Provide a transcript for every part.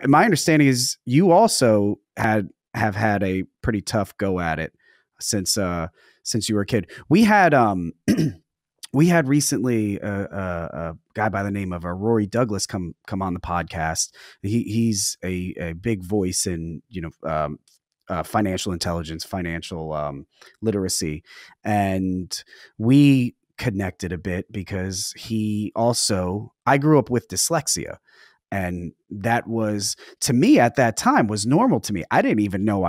my understanding is you also have had a pretty tough go at it since you were a kid. We had we had recently a guy by the name of Rory Douglas come on the podcast. He's a big voice in financial intelligence, financial literacy, and we connected a bit because I grew up with dyslexia. And that was, to me at that time, was normal to me. I didn't even know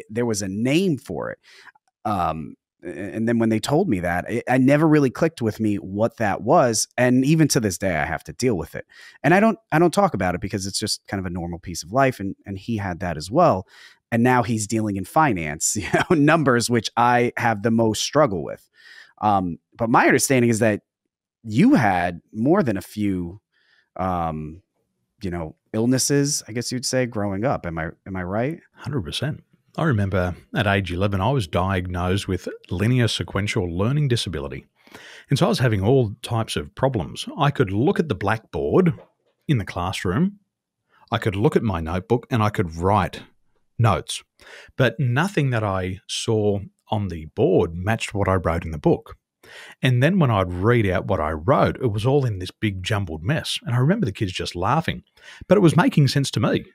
there was a name for it. And then when they told me that, I never really clicked with me what that was. And even to this day, I have to deal with it. And I don't talk about it because it's just kind of a normal piece of life. And he had that as well. And now he's dealing in finance, numbers, which I have the most struggle with. But my understanding is that you had more than a few illnesses, I guess you'd say, growing up. Am I right? 100%. I remember at age 11, I was diagnosed with linear sequential learning disability. And so I was having all types of problems. I could look at the blackboard in the classroom, I could look at my notebook, and I could write notes. But nothing that I saw on the board matched what I wrote in the book. And then when I'd read out what I wrote, it was all in this big jumbled mess. And I remember the kids just laughing, but it was making sense to me.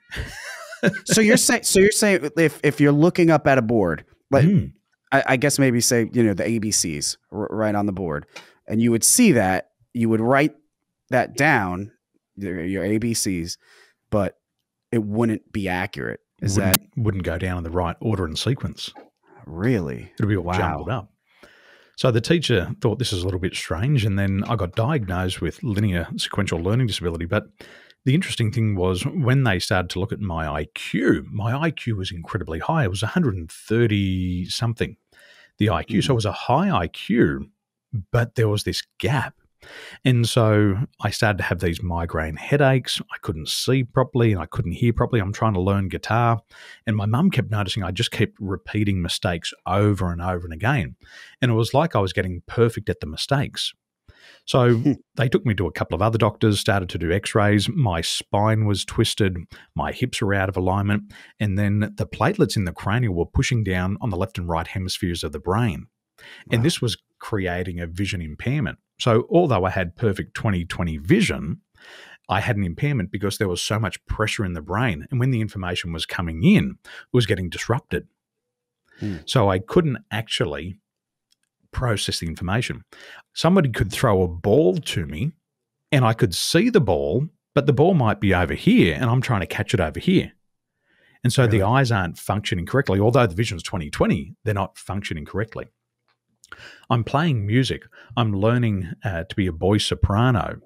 So you're saying if you're looking up at a board, like I guess maybe say, the ABCs right on the board, and you would see that, you would write that down, your ABCs, but it wouldn't be accurate. Wouldn't go down in the right order and sequence. Really? It'd be all jumbled up. So the teacher thought this was a little bit strange, and then I got diagnosed with linear sequential learning disability. But the interesting thing was when they started to look at my IQ was incredibly high. It was 130 something, the IQ. So it was a high IQ, but there was this gap. And so I started to have these migraine headaches. I couldn't see properly and I couldn't hear properly. I'm trying to learn guitar. And my mum kept noticing I just kept repeating mistakes over and over and again. And it was like I was getting perfect at the mistakes. So they took me to a couple of other doctors, started to do x-rays. My spine was twisted. My hips were out of alignment. And then the platelets in the cranial were pushing down on the left and right hemispheres of the brain. And this was creating a vision impairment. So although I had perfect 20/20 vision, I had an impairment because there was so much pressure in the brain. And when the information was coming in, it was getting disrupted. So I couldn't actually process the information. Somebody could throw a ball to me and I could see the ball, but the ball might be over here and I'm trying to catch it over here. And so the eyes aren't functioning correctly. Although the vision's 20/20, they're not functioning correctly. I'm playing music. I'm learning to be a boy soprano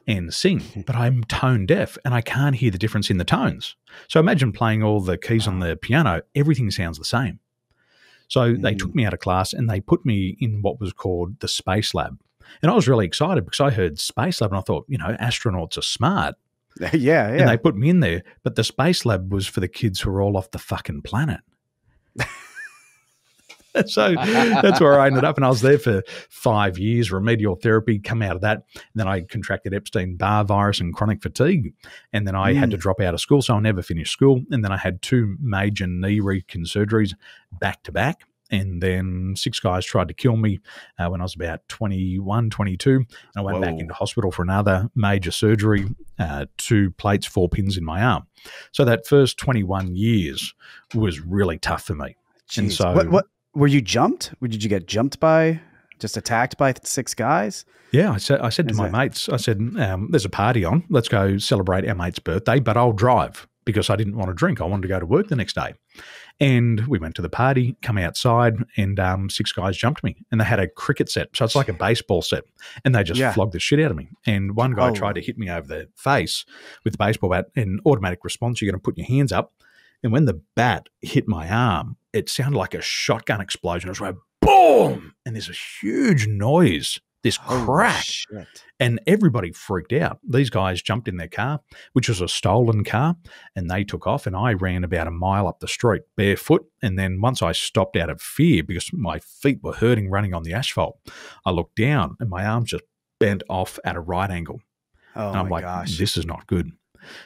and sing, but I'm tone deaf and I can't hear the difference in the tones. So imagine playing all the keys on the piano. Everything sounds the same. So they took me out of class and they put me in what was called the space lab. And I was really excited because I heard space lab and I thought, astronauts are smart. Yeah. And they put me in there. But the space lab was for the kids who were all off the fucking planet. So that's where I ended up. And I was there for 5 years, remedial therapy, come out of that. And then I contracted Epstein-Barr virus and chronic fatigue. And then I had to drop out of school. So I never finished school. And then I had 2 major knee recon surgeries back to back. And then 6 guys tried to kill me when I was about 21, 22. And I went back into hospital for another major surgery, 2 plates, 4 pins in my arm. So that first 21 years was really tough for me. Jeez. And so what were you jumped? Did you get jumped by, just attacked by 6 guys? Yeah, I said to my mates, I said, there's a party on. Let's go celebrate our mate's birthday, but I'll drive because I didn't want to drink. I wanted to go to work the next day. And we went to the party, come outside, and 6 guys jumped me. And they had a cricket set. So it's like a baseball set. And they just flogged the shit out of me. And one guy tried to hit me over the face with the baseball bat. In automatic response, you're going to put your hands up. And when the bat hit my arm, it sounded like a shotgun explosion. It was like, boom! And there's a huge noise, this crack. Shit. And everybody freaked out. These guys jumped in their car, which was a stolen car, and they took off. And I ran about a mile up the street barefoot. And then once I stopped out of fear because my feet were hurting running on the asphalt, I looked down and my arms just bent off at a right angle. Oh, and I'm my like, gosh. this is not good.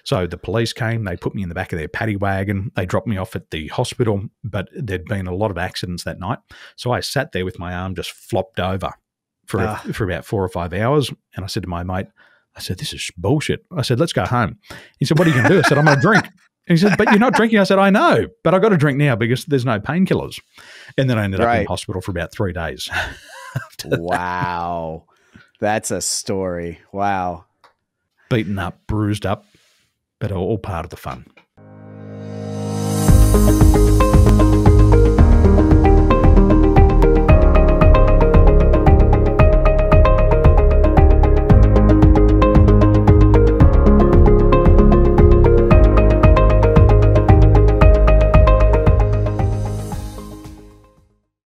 So the police came, they put me in the back of their paddy wagon, they dropped me off at the hospital, but there'd been a lot of accidents that night. So I sat there with my arm just flopped over for about 4 or 5 hours. And I said to my mate, I said, this is bullshit. I said, let's go home. He said, what are you going to do? I said, I'm going to drink. And he said, but you're not drinking. I said, I know, but I got to drink now because there's no painkillers. And then I ended up in hospital for about 3 days. Wow. That's a story. Wow. Beaten up, bruised up, but all part of the fun.